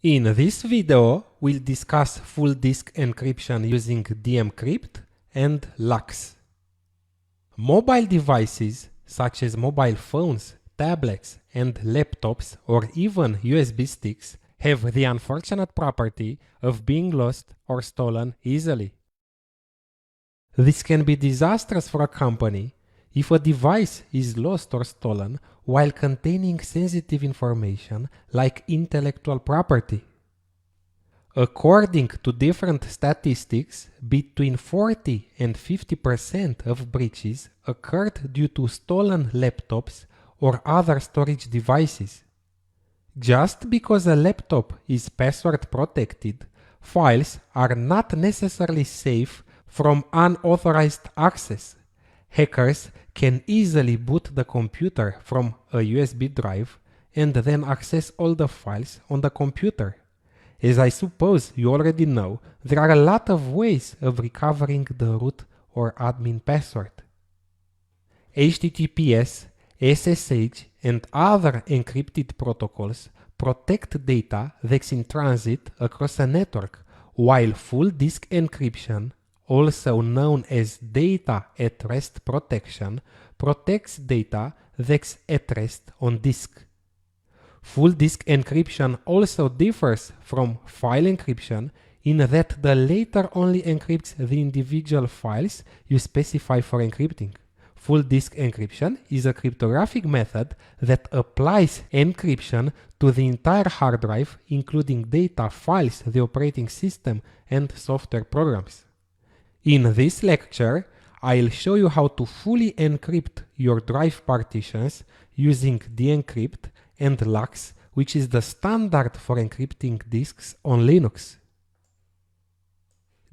In this video, we'll discuss full disk encryption using dmcrypt and LUKS. Mobile devices such as mobile phones, tablets, and laptops, or even USB sticks, have the unfortunate property of being lost or stolen easily. This can be disastrous for a company if a device is lost or stolen while containing sensitive information like intellectual property. According to different statistics, between 40 and 50% of breaches occurred due to stolen laptops or other storage devices. Just because a laptop is password protected, files are not necessarily safe from unauthorized access. Hackers can easily boot the computer from a USB drive and then access all the files on the computer. As I suppose you already know, there are a lot of ways of recovering the root or admin password. HTTPS, SSH, and other encrypted protocols protect data that's in transit across a network, while full disk encryption, also known as data at rest protection, protects data that's at rest on disk. Full disk encryption also differs from file encryption in that the latter only encrypts the individual files you specify for encrypting. Full disk encryption is a cryptographic method that applies encryption to the entire hard drive, including data, files, the operating system, and software programs. In this lecture, I'll show you how to fully encrypt your drive partitions using dmcrypt and LUKS, which is the standard for encrypting disks on Linux.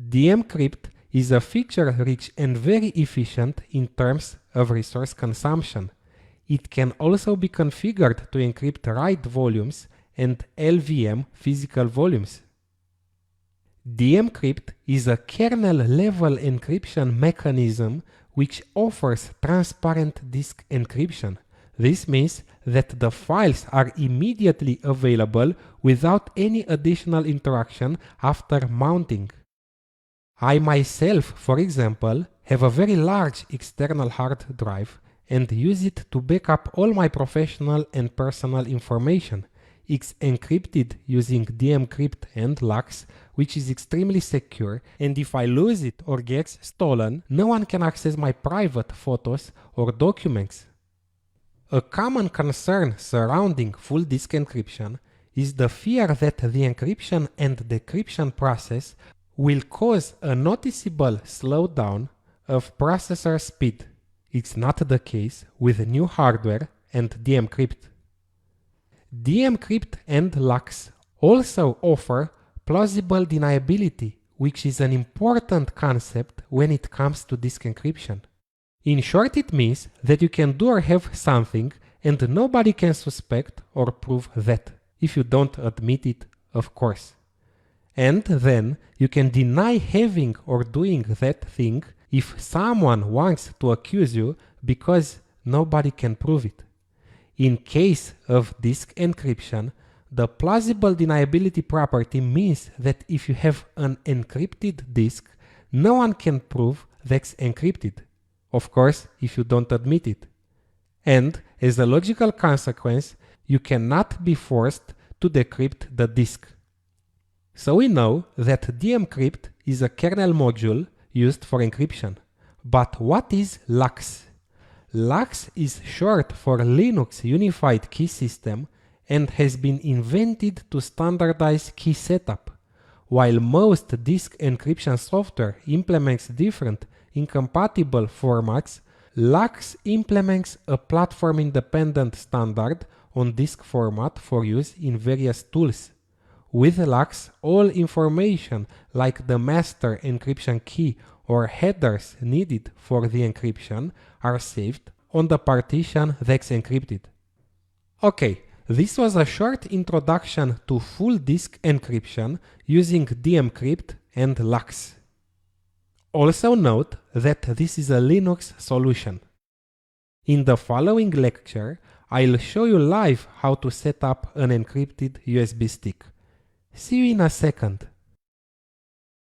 dmcrypt is a feature-rich and very efficient in terms of resource consumption. It can also be configured to encrypt write volumes and LVM physical volumes. dmcrypt is a kernel-level encryption mechanism which offers transparent disk encryption. This means that the files are immediately available without any additional interaction after mounting. I myself, for example, have a very large external hard drive and use it to back up all my professional and personal information. It's encrypted using dmcrypt and LUKS, which is extremely secure, and if I lose it or gets stolen, no one can access my private photos or documents. A common concern surrounding full disk encryption is the fear that the encryption and decryption process will cause a noticeable slowdown of processor speed. It's not the case with new hardware and dmcrypt. dmcrypt and LUKS also offer plausible deniability, which is an important concept when it comes to disk encryption. In short, it means that you can do or have something and nobody can suspect or prove that, if you don't admit it, of course. And then you can deny having or doing that thing if someone wants to accuse you because nobody can prove it. In case of disk encryption, the plausible deniability property means that if you have an encrypted disk, no one can prove that's encrypted. Of course, if you don't admit it. And as a logical consequence, you cannot be forced to decrypt the disk. So we know that dmcrypt is a kernel module used for encryption. But what is LUKS? LUKS is short for Linux Unified Key System and has been invented to standardize key setup. While most disk encryption software implements different incompatible formats, LUKS implements a platform-independent standard on disk format for use in various tools. With LUKS, all information like the master encryption key or headers needed for the encryption are saved on the partition that's encrypted. Okay, this was a short introduction to full disk encryption using dmcrypt and LUKS. Also note that this is a Linux solution. In the following lecture, I'll show you live how to set up an encrypted USB stick. See you in a second.